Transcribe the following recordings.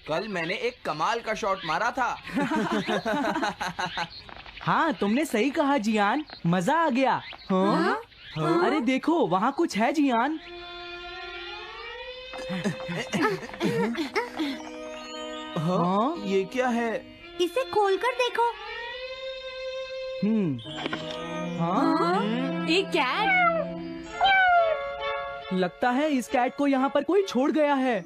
कल मैंने एक कमाल का शॉट मारा था। हाँ, तुमने सही कहा जियान, मजा आ गया। हाँ? अरे देखो, वहाँ कुछ है जियान। हाँ? ये क्या है? इसे खोलकर देखो। हाँ? एक कैट। लगता है इस कैट को यहाँ पर कोई छोड़ गया है।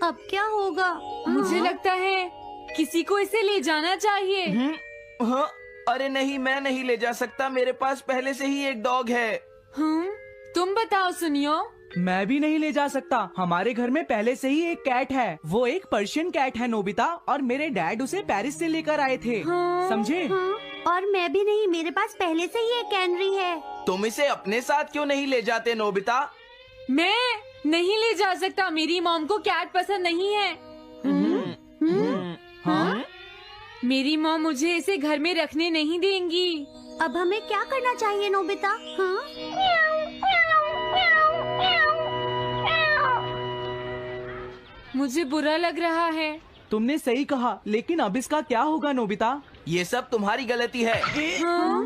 अब क्या होगा? मुझे लगता है किसी को इसे ले जाना चाहिए। हाँ? अरे नहीं, मैं नहीं ले जा सकता, मेरे पास पहले से ही एक डॉग है। तुम बताओ सुनियो। मैं भी नहीं ले जा सकता, हमारे घर में पहले से ही एक कैट है। वो एक पर्शियन कैट है नोबिता, और मेरे डैड उसे पेरिस से लेकर आए थे। समझे? और मैं भी नहीं, मेरे पास पहले से ही एक कैनरी है। तुम इसे अपने साथ क्यों नहीं ले जाते नोबिता? मैं नहीं ले जा सकता, मेरी मॉम को कैट पसंद नहीं है। हाँ? मेरी मॉम मुझे इसे घर में रखने नहीं देंगी। अब हमें क्या करना चाहिए नोबिता? हाँ? मुझे बुरा लग रहा है। तुमने सही कहा, लेकिन अब इसका क्या होगा नोबिता? ये सब तुम्हारी गलती है।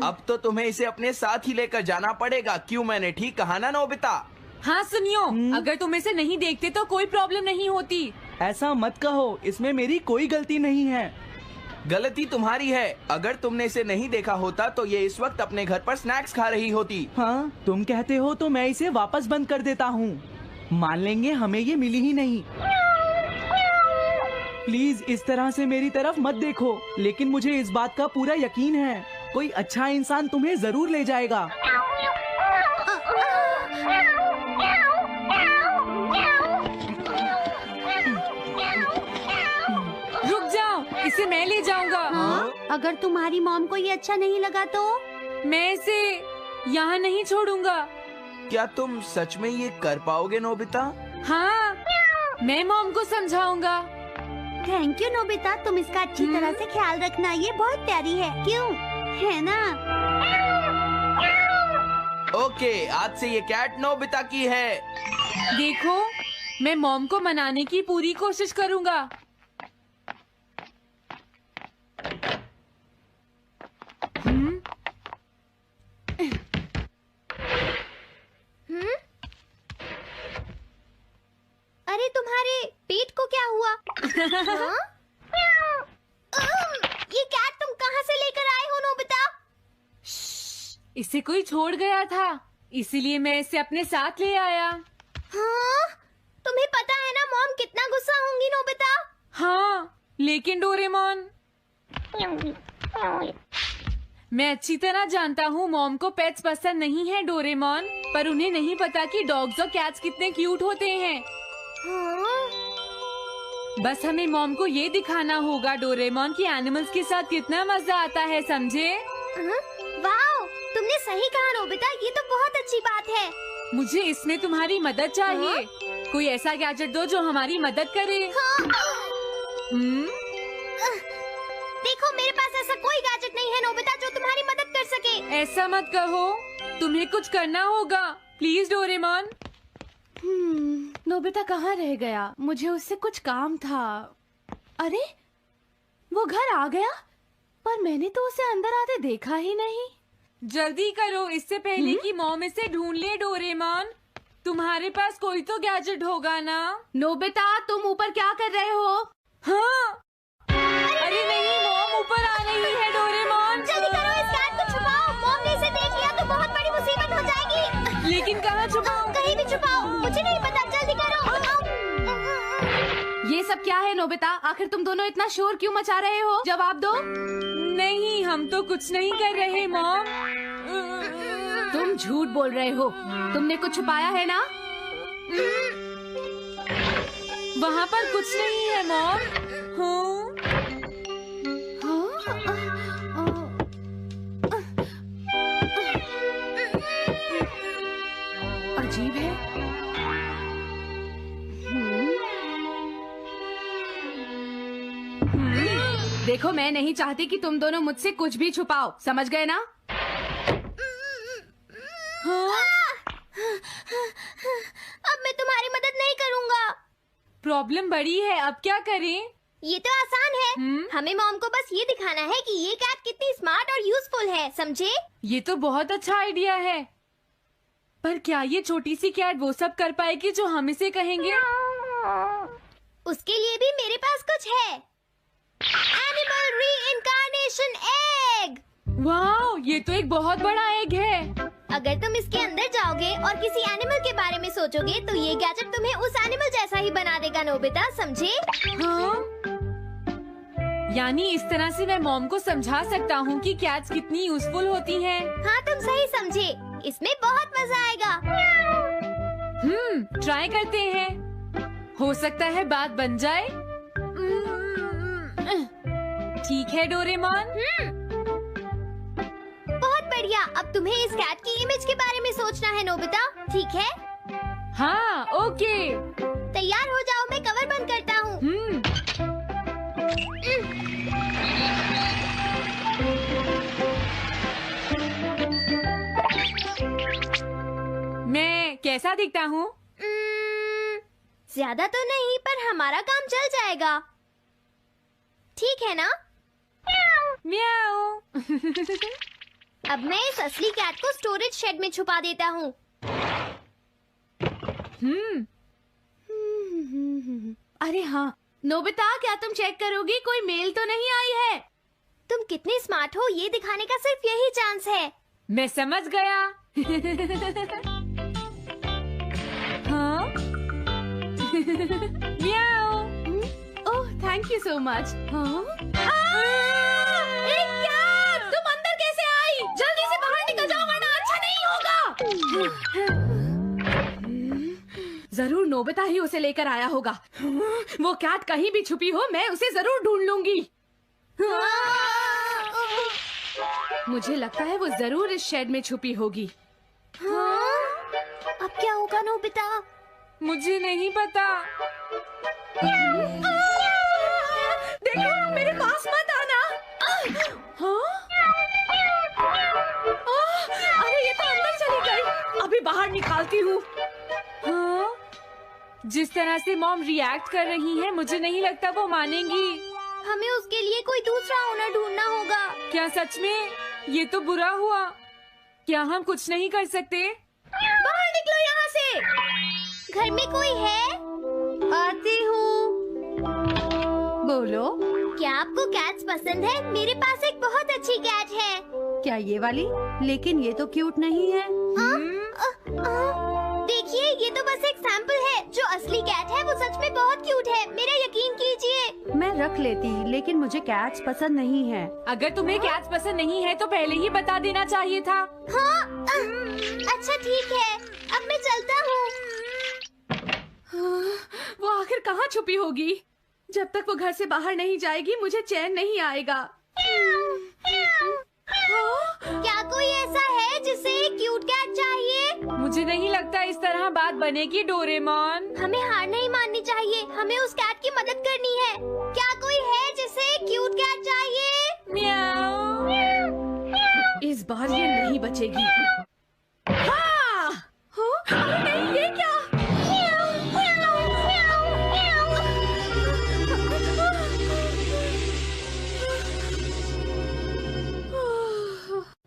अब तो तुम्हें इसे अपने साथ ही लेकर जाना पड़ेगा। क्यों, मैंने ठीक कहा ना नोबिता? हाँ सुनियो, अगर तुम इसे नहीं देखते तो कोई प्रॉब्लम नहीं होती। ऐसा मत कहो, इसमें मेरी कोई गलती नहीं है। गलती तुम्हारी है। अगर तुमने इसे नहीं देखा होता तो ये इस वक्त अपने घर पर स्नैक्स खा रही होती। हाँ, तुम कहते हो तो मैं इसे वापस बंद कर देता हूँ। मान लेंगे हमें ये मिली ही नहीं। प्लीज इस तरह से मेरी तरफ मत देखो, लेकिन मुझे इस बात का पूरा यकीन है, कोई अच्छा इंसान तुम्हें जरूर ले जाएगा। रुक जाओ, इसे मैं ले जाऊंगा। अगर तुम्हारी मॉम को ये अच्छा नहीं लगा तो? मैं इसे यहाँ नहीं छोड़ूंगा। क्या तुम सच में ये कर पाओगे नोबिता? हाँ, मैं मॉम को समझाऊंगा। थैंक यू नोबिता, तुम इसका अच्छी तरह से ख्याल रखना, ये बहुत प्यारी है। क्यों, है ना? ओके, आज से ये कैट नोबिता की है। देखो, मैं मॉम को मनाने की पूरी कोशिश करूंगा। अरे तुम्हारे पेट को क्या हुआ? हाँ? ये कैट तुम कहाँ से लेकर आए हो नोबिता? इसे कोई छोड़ गया था, इसीलिए मैं इसे अपने साथ ले आया। हाँ? तुम्हें पता है ना मॉम कितना गुस्सा होंगी नोबिता? हाँ, लेकिन डोरेमोन, मैं अच्छी तरह जानता हूँ मॉम को पेट्स पसंद नहीं है डोरेमोन, पर उन्हें नहीं पता कि डॉग्स और कैट्स कितने क्यूट होते हैं। हाँ? बस हमें मॉम को ये दिखाना होगा डोरेमोन कि एनिमल्स के साथ कितना मजा आता है, समझे? वाओ, तुमने सही कहा नोबिता, ये तो बहुत अच्छी बात है। मुझे इसमें तुम्हारी मदद चाहिए। कोई ऐसा गैजेट दो जो हमारी मदद करे। देखो, मेरे पास ऐसा कोई गैजेट नहीं है नोबिता जो तुम्हारी मदद कर सके। ऐसा मत कहो, तुम्हें कुछ करना होगा, प्लीज डोरेमोन। नोबिता कहाँ रह गया? मुझे उससे कुछ काम था। अरे, वो घर आ गया, पर मैंने तो उसे अंदर आते देखा ही नहीं। जल्दी करो, इससे पहले कि मॉम इसे ढूंढ ले डोरेमोन। तुम्हारे पास कोई तो गैजेट होगा ना? नोबिता, तुम ऊपर क्या कर रहे हो? हाँ, अरे नहीं, मॉम ऊपर आ रही है डोरेमोन। जल्दी करो, इस कैट को छुपाओ, मॉम ने इसे देख लिया तो बहुत बड़ी मुसीबत हो जाएगी। लेकिन कहाँ छुपाऊं? कहीं भी छुपाओ, मुझे नहीं पता, जल्दी करो। ये सब क्या है नोबिता? आखिर तुम दोनों इतना शोर क्यों मचा रहे हो? जवाब दो। नहीं, हम तो कुछ नहीं कर रहे मॉम। तुम झूठ बोल रहे हो, तुमने कुछ छुपाया है ना? वहाँ पर कुछ नहीं है मॉम। अजीब है। देखो, मैं नहीं चाहती कि तुम दोनों मुझसे कुछ भी छुपाओ, समझ गए ना? अब मैं तुम्हारी मदद नहीं करूँगा। प्रॉब्लम बड़ी है, अब क्या करें? ये तो आसान है। हमें मॉम को बस ये दिखाना है कि ये कैट कितनी स्मार्ट और यूजफुल है, समझे? ये तो बहुत अच्छा आइडिया है, पर क्या ये छोटी सी कैट वो सब कर पाएगी जो हम इसे कहेंगे? उसके लिए भी मेरे पास कुछ है। Animal reincarnation egg. वाह, ये तो एक बहुत बड़ा एग है। अगर तुम इसके अंदर जाओगे और किसी एनिमल के बारे में सोचोगे तो ये गैजेट तुम्हें उस एनिमल जैसा ही बना देगा, नोबिता, समझे? हाँ? यानी इस तरह से मैं मॉम को समझा सकता हूँ कि कैट्स कितनी यूजफुल होती हैं। हाँ, तुम सही समझे। इसमें बहुत मजा आएगा। ट्राई करते हैं। हो सकता है बात बन जाए। ठीक है डोरेमोन। बहुत बढ़िया। अब तुम्हें इस कैट की इमेज के बारे में सोचना है, नोबिता, ठीक है? हाँ, ओके। तैयार हो जाओ, मैं कवर बंद करता हूँ। मैं कैसा दिखता हूँ? ज्यादा तो नहीं, पर हमारा काम चल जाएगा, ठीक है ना? म्याऊ। अब मैं इस असली कैट को स्टोरेज शेड में छुपा देता हूँ। अरे हाँ नोबिता, क्या तुम चेक करोगी कोई मेल तो नहीं आई है? तुम कितने स्मार्ट हो ये दिखाने का सिर्फ यही चांस है। मैं समझ गया। हाँ? म्याऊ। ओह, थैंक यू सो मच। हाँ? तुम अंदर कैसे आई? जल्दी से बाहर निकल जाओ वरना अच्छा नहीं होगा। जरूर नोबिता ही उसे लेकर आया होगा। वो कैट कहीं भी छुपी हो, मैं उसे जरूर ढूंढ लूंगी। मुझे लगता है वो जरूर इस शेड में छुपी होगी। अब क्या होगा नोबिता? मुझे नहीं पता। देखो, मेरे पास मत आना। हाँ? अरे ये तो अंदर चली गई। अभी बाहर निकालती हूँ। हाँ? जिस तरह से मॉम रिएक्ट कर रही है, मुझे नहीं लगता वो मानेंगी। हमें उसके लिए कोई दूसरा ओनर ढूंढना होगा। क्या सच में? ये तो बुरा हुआ। क्या हम कुछ नहीं कर सकते? बाहर निकलो यहाँ से। घर में कोई है? आती हूँ। बोलो। क्या आपको कैट्स पसंद है? मेरे पास एक बहुत अच्छी कैट है। क्या ये वाली? लेकिन ये तो क्यूट नहीं है। देखिए, ये तो बस एक सैंपल है। जो असली कैट है वो सच में बहुत क्यूट है, मेरा यकीन कीजिए। मैं रख लेती, लेकिन मुझे कैट्स पसंद नहीं है। अगर तुम्हें कैट्स पसंद नहीं है तो पहले ही बता देना चाहिए था। हाँ, अच्छा ठीक है, अब मैं चलता हूँ। वो आखिर कहाँ छुपी होगी? जब तक वो घर से बाहर नहीं जाएगी मुझे चैन नहीं आएगा। क्या कोई ऐसा है जिसे एक क्यूट कैट चाहिए? मुझे नहीं लगता इस तरह बात बनेगी डोरेमोन। हमें हार नहीं माननी चाहिए, हमें उस कैट की मदद करनी है। क्या कोई है जिसे एक क्यूट कैट चाहिए? म्याऊ। इस बार ये नहीं बचेगी। हाँ! नहीं, ये क्या?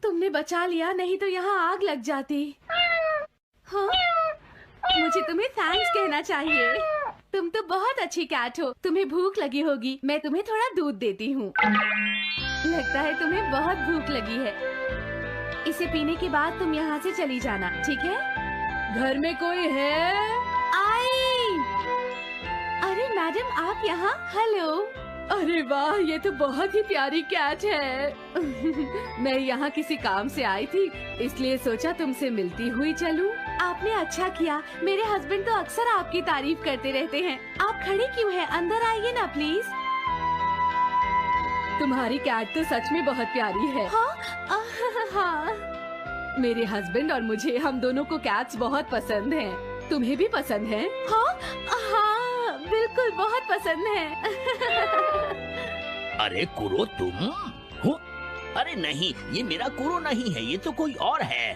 तुमने बचा लिया, नहीं तो यहाँ आग लग जाती। हाँ? मुझे तुम्हें थैंक्स कहना चाहिए। तुम तो बहुत अच्छी कैट हो। तुम्हें भूख लगी होगी, मैं तुम्हें थोड़ा दूध देती हूँ। लगता है तुम्हें बहुत भूख लगी है। इसे पीने के बाद तुम यहाँ से चली जाना, ठीक है? घर में कोई है? आई! अरे मैडम, आप यहाँ? हेलो। अरे वाह, ये तो बहुत ही प्यारी कैट है। मैं यहाँ किसी काम से आई थी, इसलिए सोचा तुमसे मिलती हुई चलूं। आपने अच्छा किया। मेरे हस्बैंड तो अक्सर आपकी तारीफ करते रहते हैं। आप खड़े क्यों हैं? अंदर आइए ना प्लीज। तुम्हारी कैट तो सच में बहुत प्यारी है। हाँ। मेरे हस्बैंड और मुझे, हम दोनों को कैट्स बहुत पसंद हैं। तुम्हें भी पसंद है? हाँ, बिल्कुल बहुत पसंद है। अरे कुरो, तुम हो? अरे नहीं, ये मेरा कुरो नहीं है, ये तो कोई और है।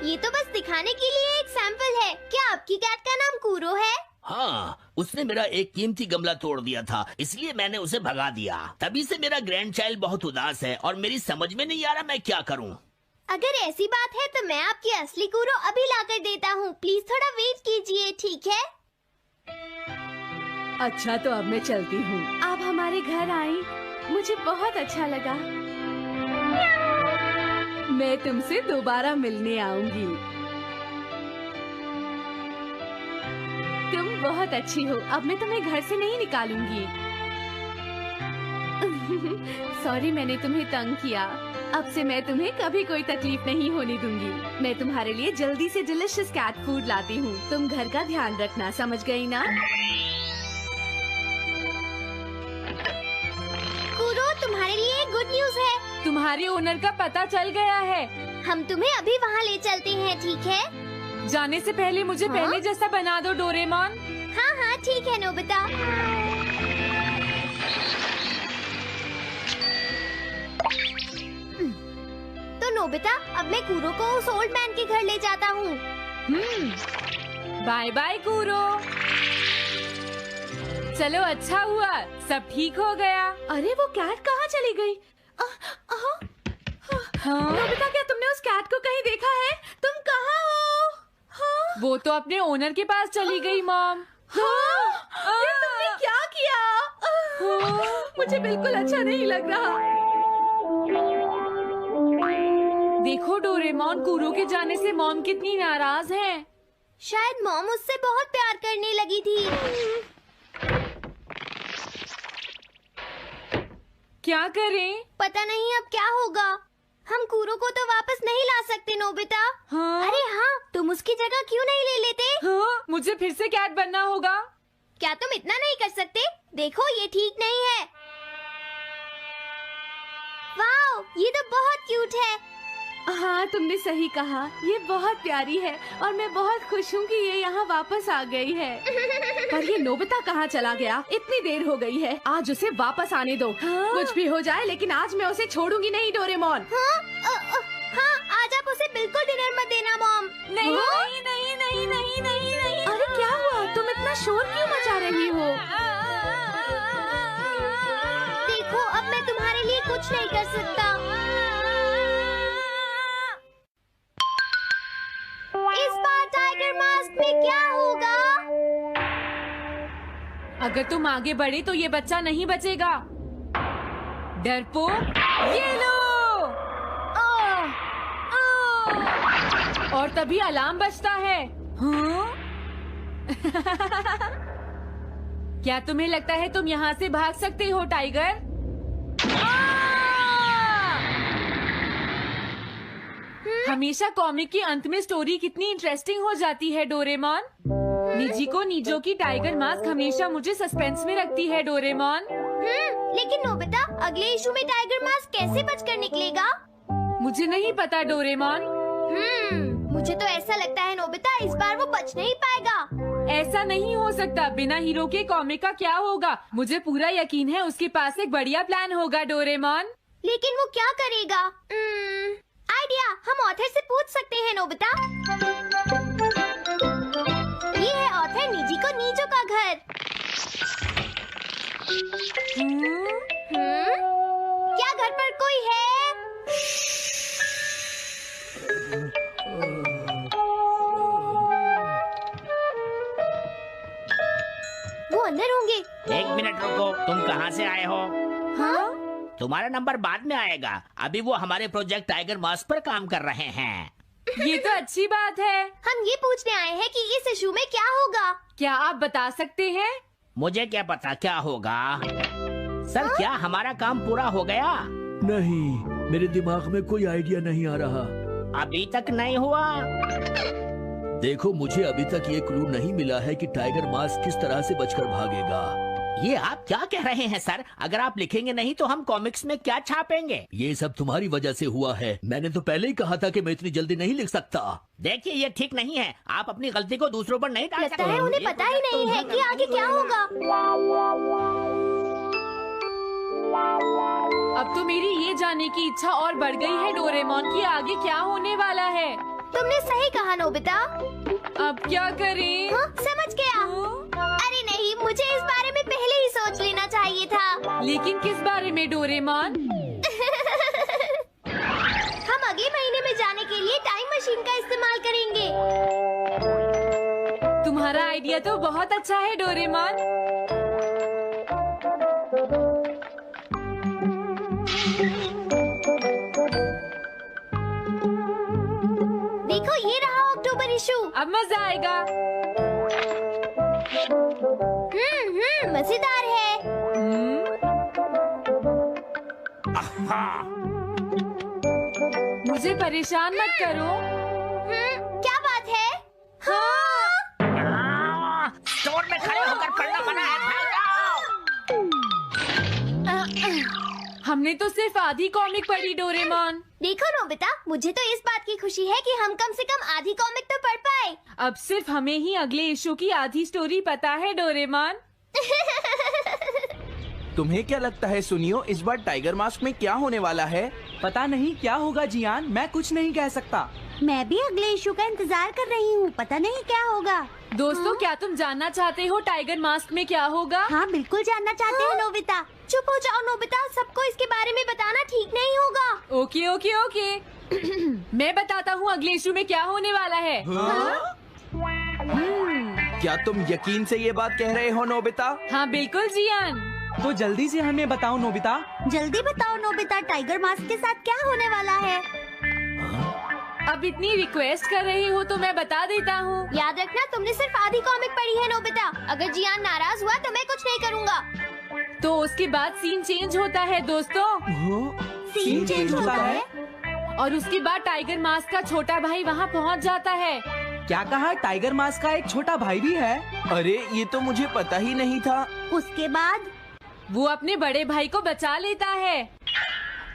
ये तो बस दिखाने के लिए एक सैंपल है। क्या आपकी कैट का नाम कूरो है? हाँ, उसने मेरा एक कीमती गमला तोड़ दिया था, इसलिए मैंने उसे भगा दिया। तभी से मेरा ग्रैंड चाइल्ड बहुत उदास है और मेरी समझ में नहीं आ रहा मैं क्या करूँ। अगर ऐसी बात है तो मैं आपकी असली कूरो अभी लाकर देता हूँ। प्लीज थोड़ा वेट कीजिए, ठीक है? अच्छा, तो अब मैं चलती हूँ। आप हमारे घर आई, मुझे बहुत अच्छा लगा। मैं तुमसे दोबारा मिलने आऊंगी। तुम बहुत अच्छी हो। अब मैं तुम्हें घर से नहीं निकालूंगी। सॉरी, मैंने तुम्हें तंग किया। अब से मैं तुम्हें कभी कोई तकलीफ नहीं होने दूंगी। मैं तुम्हारे लिए जल्दी से डिलिशियस कैट फूड लाती हूँ। तुम घर का ध्यान रखना, समझ गई ना? कूरो, तुम्हारे लिए गुड न्यूज है। तुम्हारे ओनर का पता चल गया है। हम तुम्हें अभी वहाँ ले चलते हैं, ठीक है? जाने से पहले मुझे हाँ? पहले जैसा बना दो डोरेमोन। हाँ हाँ, ठीक है नोबिता। तो नोबिता, अब मैं कूरो को उस ओल्ड मैन के घर ले जाता हूँ। बाय बाय कूरो। चलो, अच्छा हुआ, सब ठीक हो गया। अरे वो कैट कहाँ चली गई? नोबिता, क्या तुमने उस कैट को कहीं देखा है? तुम कहाँ हो? हाँ? वो तो अपने ओनर के पास चली गई मॉम। हाँ? ये तुमने क्या किया? मुझे बिल्कुल अच्छा नहीं लग रहा। देखो डोरेमोन, कूरो के जाने से मॉम कितनी नाराज हैं। शायद मॉम उससे बहुत प्यार करने लगी थी। क्या करें? पता नहीं अब क्या होगा। हम कूरो को तो वापस नहीं ला सकते नोबिता। हाँ? अरे हाँ, तुम उसकी जगह क्यों नहीं ले लेते? हाँ? मुझे फिर से कैट बनना होगा। क्या तुम इतना नहीं कर सकते? देखो, ये ठीक नहीं है। वाओ, ये तो बहुत क्यूट है। हाँ, तुमने सही कहा। ये बहुत प्यारी है और मैं बहुत खुश हूँ कि ये यहाँ वापस आ गई है। पर ये नोबिता कहाँ चला गया? इतनी देर हो गई है। आज उसे वापस आने दो। हाँ? कुछ भी हो जाए, लेकिन आज मैं उसे छोड़ूंगी नहीं डोरेमोन। हाँ, आज आप उसे बिल्कुल डिनर मत देना मॉम। नहीं हाँ? नहीं नहीं नहीं नहीं नहीं नहीं। अरे क्या हुआ? तुम इतना शोर क्यों मचा रही हो? देखो, अब मैं तुम्हारे लिए कुछ नहीं कर सकता। इस बार टाइगर मास्क में क्या होगा? अगर तुम आगे बढ़े तो ये बच्चा नहीं बचेगा। डरपोक, ये लो। और तभी अलार्म बजता है। हाँ? क्या तुम्हें लगता है तुम यहाँ से भाग सकते हो टाइगर? हमेशा कॉमिक के अंत में स्टोरी कितनी इंटरेस्टिंग हो जाती है डोरेमोन। निजी को नीजो की टाइगर मास्क हमेशा मुझे सस्पेंस में रखती है डोरेमोन। लेकिन नोबिता, अगले इशू में टाइगर मास्क कैसे बचकर निकलेगा? मुझे नहीं पता डोरेमोन। मुझे तो ऐसा लगता है नोबिता, इस बार वो बच नहीं पाएगा। ऐसा नहीं हो सकता। बिना हीरो के कॉमिक का क्या होगा? मुझे पूरा यकीन है उसके पास एक बढ़िया प्लान होगा डोरेमोन। लेकिन वो क्या करेगा? आइडिया, हम ऑथर से पूछ सकते हैं नोबिता। ये है ऑथर निजी को नीजो का घर। क्या घर पर कोई है? वो अंदर होंगे। एक मिनट रुको, तुम कहाँ से आए हो? हाँ? तुम्हारा नंबर बाद में आएगा। अभी वो हमारे प्रोजेक्ट टाइगर मास्क पर काम कर रहे हैं। ये तो अच्छी बात है। हम ये पूछने आए हैं कि इस इशू में क्या होगा। क्या आप बता सकते हैं? मुझे क्या पता क्या होगा। सर, क्या हमारा काम पूरा हो गया? नहीं, मेरे दिमाग में कोई आइडिया नहीं आ रहा। अभी तक नहीं हुआ। देखो, मुझे अभी तक ये क्लू नहीं मिला है कि टाइगर मास्क किस तरह से बचकर भागेगा। ये आप क्या कह रहे हैं सर? अगर आप लिखेंगे नहीं तो हम कॉमिक्स में क्या छापेंगे? ये सब तुम्हारी वजह से हुआ है। मैंने तो पहले ही कहा था कि मैं इतनी जल्दी नहीं लिख सकता। देखिए, ये ठीक नहीं है। आप अपनी गलती को दूसरों पर नहीं डाल सकते। लगता है उन्हें पता ही नहीं है कि आगे क्या होगा। अब तो मेरी ये जानने की इच्छा और बढ़ गई है डोरेमोन कि आगे क्या होने वाला है। तुमने सही कहा नोबिता। अब क्या करें? हाँ, समझ गया। अरे नहीं, मुझे इस बारे में पहले ही सोच लेना चाहिए था। लेकिन किस बारे में डोरेमोन? हम अगले महीने में जाने के लिए टाइम मशीन का इस्तेमाल करेंगे। तुम्हारा आइडिया तो बहुत अच्छा है डोरेमोन। देखो, ये रहा अक्टूबर इशू। अब मजा आएगा। मजेदार है। मुझे परेशान मत करो। क्या बात है? स्टोर में खड़े होकर पढ़ना मना है, भाग जाओ। हमने तो सिर्फ आधी कॉमिक पढ़ी डोरेमोन। देखो नोबिता, मुझे तो इस बात की खुशी है कि हम कम से कम आधी कॉमिक तो पढ़ पाए। अब सिर्फ हमें ही अगले इशू की आधी स्टोरी पता है डोरेमोन। तुम्हें क्या लगता है सुनियो, इस बार टाइगर मास्क में क्या होने वाला है? पता नहीं क्या होगा जियान, मैं कुछ नहीं कह सकता। मैं भी अगले इशू का इंतजार कर रही हूँ, पता नहीं क्या होगा। दोस्तों, क्या तुम जानना चाहते हो टाइगर मास्क में क्या होगा? हाँ बिल्कुल जानना चाहते हैं नोबिता। चुप हो जाओ नोबिता, सबको इसके बारे में बताना ठीक नहीं होगा। Okay okay okay. मैं बताता हूँ अगले इशू में क्या होने वाला है। क्या तुम यकीन से ये बात कह रहे हो नोबिता? हाँ बिल्कुल जियान। तो जल्दी से हमें बताओ नोबिता। जल्दी बताओ नोबिता, टाइगर मास्क के साथ क्या होने वाला है? अब इतनी रिक्वेस्ट कर रही हो तो मैं बता देता हूँ। याद रखना, तुमने सिर्फ आधी कॉमिक पढ़ी है नोबिता। अगर जियान नाराज हुआ तो मैं कुछ नहीं करूँगा। तो उसके बाद सीन चेंज होता है दोस्तों, सीन चेंज होता है? और उसके बाद टाइगर मास्क का छोटा भाई वहाँ पहुँच जाता है। क्या कहा? टाइगर मास्क का एक छोटा भाई भी है? अरे ये तो मुझे पता ही नहीं था। उसके बाद वो अपने बड़े भाई को बचा लेता है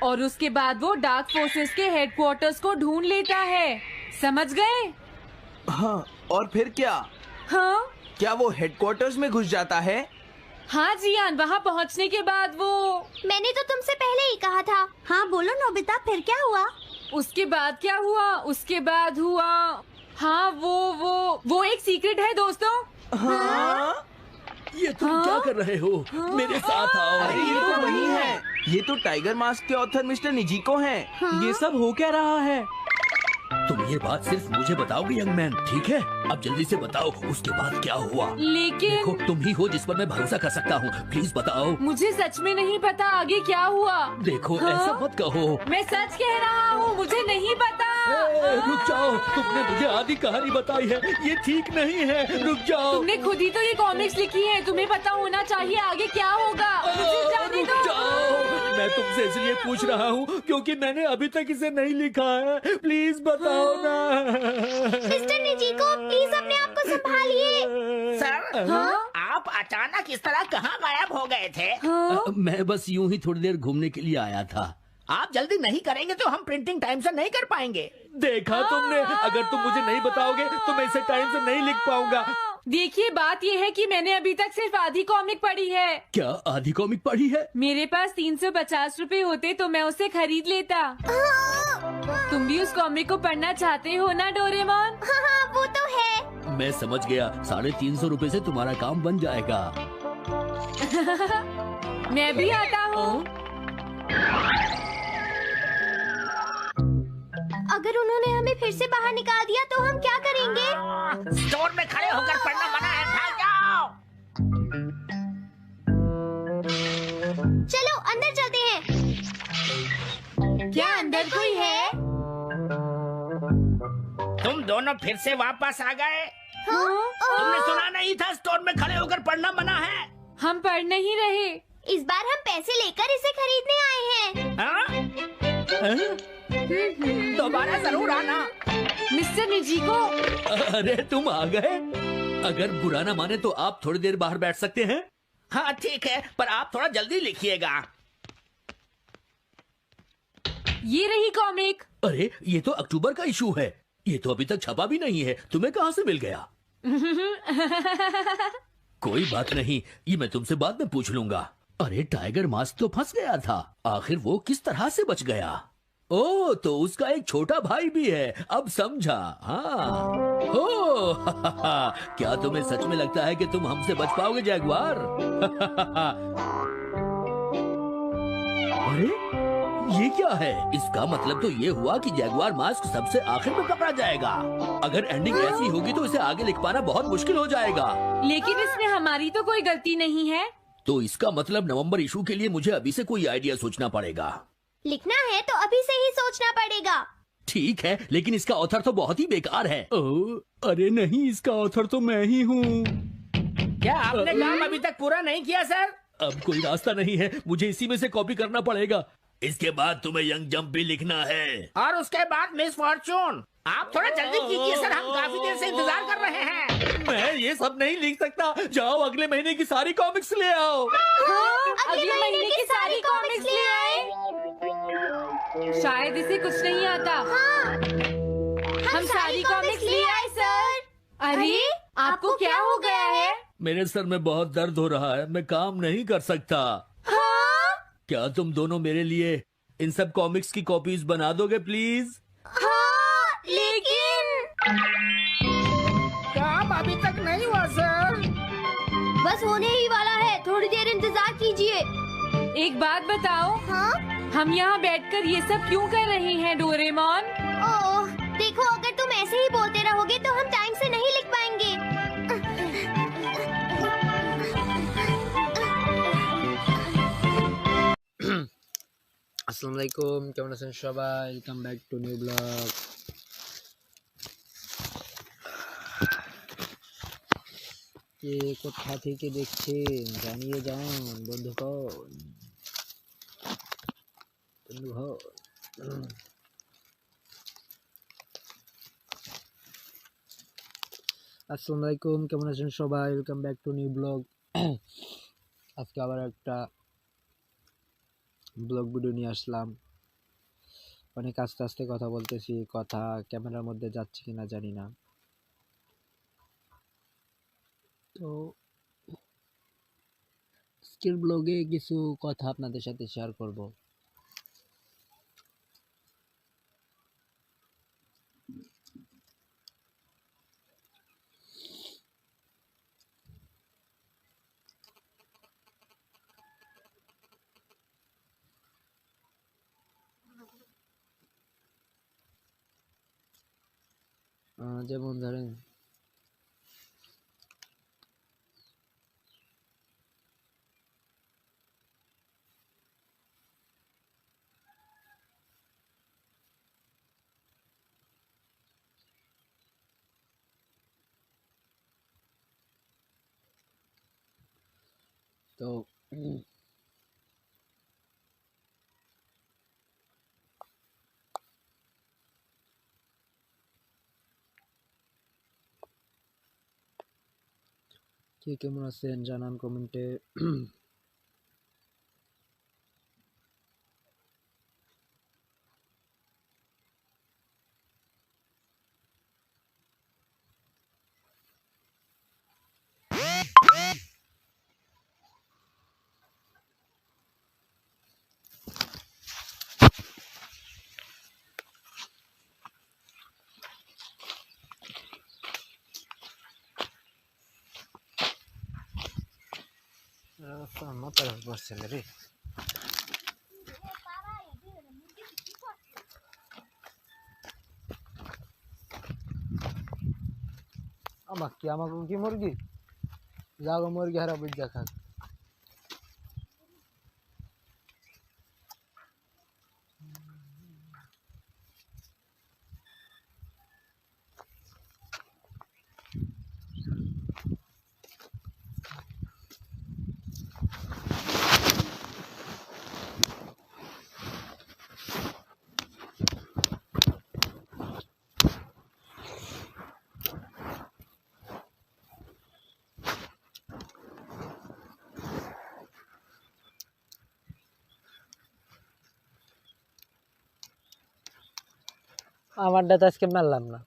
और उसके बाद वो डार्क फोर्सेस के हेडक्वार्टर्स को ढूंढ लेता है। समझ गए? हाँ, और फिर क्या? हाँ क्या वो हेडक्वार्टर्स में घुस जाता है? हाँ जियान, वहाँ पहुँचने के बाद वो मैंने तो तुमसे पहले ही कहा था। हाँ बोलो नोबिता, फिर क्या हुआ? उसके बाद क्या हुआ? उसके बाद हुआ, हाँ वो एक सीक्रेट है दोस्तों। हाँ? ये तुम क्या कर रहे हो? मेरे साथ आओ। अरे ये तो वही है, ये तो टाइगर मास्क के ऑथर मिस्टर निजिको हैं। ये सब हो क्या रहा है? तुम ये बात सिर्फ मुझे बताओगे यंग मैन, ठीक है? अब जल्दी से बताओ उसके बाद क्या हुआ। लेकिन देखो, तुम ही हो जिस पर मैं भरोसा कर सकता हूँ, प्लीज बताओ। मुझे सच में नहीं पता आगे क्या हुआ। देखो हाँ? ऐसा मत कहो। मैं सच कह रहा हूँ, मुझे नहीं पता। रुक जाओ, तुमने मुझे आधी कहानी बताई है, ये ठीक नहीं है। रुक जाओ। तुमने खुद ही तो ये कॉमिक्स लिखी है, तुम्हें पता होना चाहिए आगे क्या होगा। मुझे जाने रुक दो। जाओ, मैं तुमसे इसलिए पूछ रहा हूँ क्योंकि मैंने अभी तक इसे नहीं लिखा है। प्लीज बताओ ना। मिस्टर निजिको, प्लीज अपने आप को संभालिए। सर, आप अचानक इस तरह कहाँ गायब हो गए थे? मैं बस यूं ही थोड़ी देर घूमने के लिए आया था। आप जल्दी नहीं करेंगे तो हम प्रिंटिंग टाइम से नहीं कर पाएंगे। देखा तुमने, अगर तुम मुझे नहीं बताओगे तो मैं इसे टाइम से नहीं लिख पाऊंगा। देखिए, बात ये है कि मैंने अभी तक सिर्फ आधी कॉमिक पढ़ी है। क्या आधी कॉमिक पढ़ी है? मेरे पास 350 रुपए होते तो मैं उसे खरीद लेता। तुम भी उस कॉमिक को पढ़ना चाहते हो ना डोरेमोन? हाँ, वो तो है। मैं समझ गया, 350 रुपए से तुम्हारा काम बन जाएगा। मैं भी आता हूँ। अगर उन्होंने हमें फिर से बाहर निकाल दिया तो हम क्या करेंगे? स्टोर में खड़े होकर पढ़ना मना है, भाग जाओ। चलो अंदर चलते हैं। क्या अंदर कोई है? तुम दोनों फिर से वापस आ गए। तुमने सुना नहीं था स्टोर में खड़े होकर पढ़ना मना है? हम पढ़ नहीं रहे। इस बार हम पैसे लेकर इसे खरीदने आए हैं। हाँ? दोबारा जरूर आना। मिस्टर निजिको, अरे तुम आ गए। अगर बुरा ना माने तो आप थोड़ी देर बाहर बैठ सकते हैं। हाँ ठीक है, पर आप थोड़ा जल्दी लिखिएगा। ये रही कॉमिक। अरे ये तो अक्टूबर का इशू है, ये तो अभी तक छपा भी नहीं है। तुम्हें कहाँ से मिल गया? कोई बात नहीं, ये मैं तुमसे बाद में पूछ लूंगा। अरे टाइगर मास्क तो फंस गया था, आखिर वो किस तरह से बच गया? ओ, तो उसका एक छोटा भाई भी है, अब समझा। हाँ। ओ, क्या तुम्हें सच में लगता है कि तुम हमसे बच पाओगे जैगवार? अरे, ये क्या है? इसका मतलब तो ये हुआ कि जैगवार मास्क सबसे आखिर में पकड़ा जाएगा। अगर एंडिंग ऐसी होगी तो इसे आगे लिख पाना बहुत मुश्किल हो जाएगा। लेकिन इसमें हमारी तो कोई गलती नहीं है। तो इसका मतलब नवंबर इशू के लिए मुझे अभी से कोई आइडिया सोचना पड़ेगा। लिखना है तो अभी से ही सोचना पड़ेगा। ठीक है, लेकिन इसका ऑथर तो बहुत ही बेकार है। अरे नहीं, इसका ऑथर तो मैं ही हूँ। क्या आपने काम अभी तक पूरा नहीं किया सर? अब कोई रास्ता नहीं है, मुझे इसी में से कॉपी करना पड़ेगा। इसके बाद तुम्हें यंग जंप भी लिखना है। और उसके बाद मिस फॉर्चून। आप थोड़ा जल्दी कीजिए सर, हम काफी देर से इंतजार कर रहे हैं। मैं ये सब नहीं लिख सकता। जाओ अगले महीने की सारी कॉमिक्स ले आओ। अगले महीने की सारी कॉमिक्स ले आए। शायद इसे कुछ नहीं आता। हम सारी कॉमिक्स ले आए सर। अरे आपको क्या हो गया है? मेरे सर में बहुत दर्द हो रहा है, मैं काम नहीं कर सकता। क्या तुम दोनों मेरे लिए इन सब कॉमिक्स की कॉपीज बना दोगे प्लीज? लेकिन काम अभी तक नहीं हुआ सर। बस होने ही वाला है, थोड़ी देर इंतजार कीजिए। एक बात बताओ, हाँ? हम यहाँ बैठकर ये सब क्यों कर रहे हैं डोरेमोन? ओह, देखो अगर तुम ऐसे ही बोलते रहोगे तो हम टाइम से नहीं लिख पाएंगे। আসসালামু আলাইকুম, কেমন আছেন সবাই? Welcome back to new blog. কে কোথা থেকে দেখছেন জানিয়ে যান বন্ধুগণ। আসসালামু আলাইকুম, কেমন আছেন সবাই? Welcome back to new blog. আজকে আবার একটা ব্লগ ভিডিও নিয়ে আসলাম। অনেক আস্তে আস্তে কথা বলতেছি, কথা ক্যামেরার মধ্যে যাচ্ছে কিনা জানি না। তো আজকের ব্লগে কিছু কথা আপনাদের সাথে শেয়ার করব। যেমন ধরেন তো কে কেমন আছেন জানান কমেন্টে। মাথার বসছে রে। আমাকে কি মুরগি যাগো, মুরগি হারা বুঝ দেখা। আমারটা তো আজকে মারলাম না।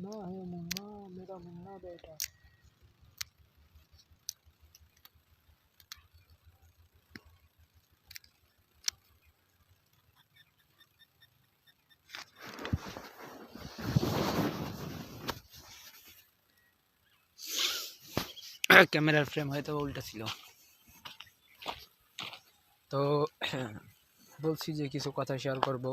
मुन्ना है मुन्ना मेरा मुन्ना बेटा। ক্যামেরার ফ্রেম হয়তো উল্টা ছিল, তো বলছি যে কিছু কথা শেয়ার করব।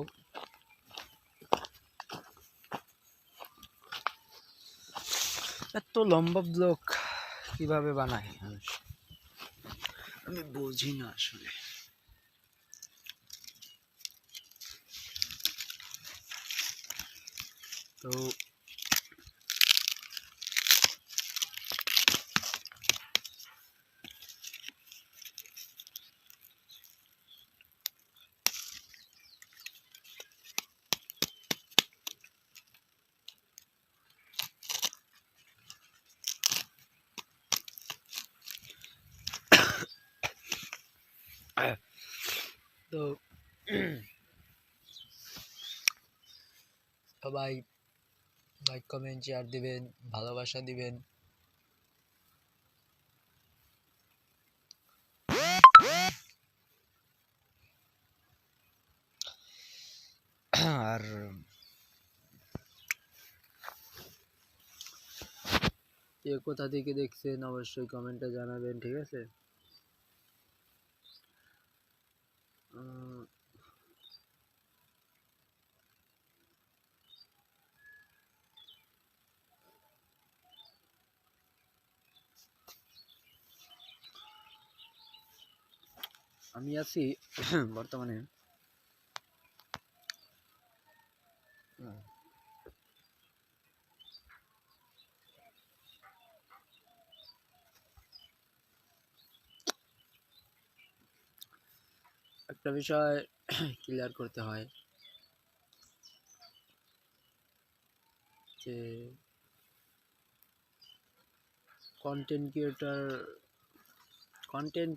এত লম্বা ব্লগ কিভাবে বানায় মানুষ, আমি বুঝি না আসলে। তো তো সবাই লাইক কমেন্ট শেয়ার দিবেন, ভালোবাসা দিবেন। আর কে কোথা থেকে দেখছেন অবশ্যই কমেন্টে জানাবেন, ঠিক আছে? আমি আছি বর্তমানে একটা বিষয় ক্লিয়ার করতে হয় যে কন্টেন্ট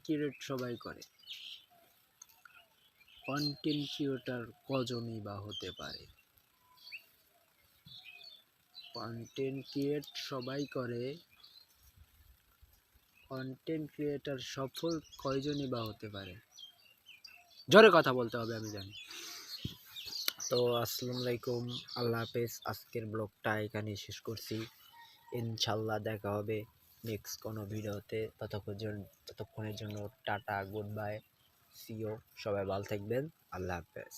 ক্রিয়েট সবাই করে, কন্টেন্ট ক্রিয়েটর কজনই বা হতে পারে? কন্টেন্ট ক্রিয়েট সবাই করে, কন্টেন্ট ক্রিয়েটর সফল কয়জনই বা হতে পারে? জোরে কথা বলতে হবে, আমি জানি। তো আসসালামু আলাইকুম, আল্লাহ হাফেজ। আজকের ব্লগটা এখানে শেষ করছি। ইনশাল্লাহ দেখা হবে নেক্সট কোনো ভিডিওতে। ততক্ষণের জন্য টাটা, গুড বাই, সি ইউ। সবাই ভালো থাকবেন, আল্লাহ হাফেজ।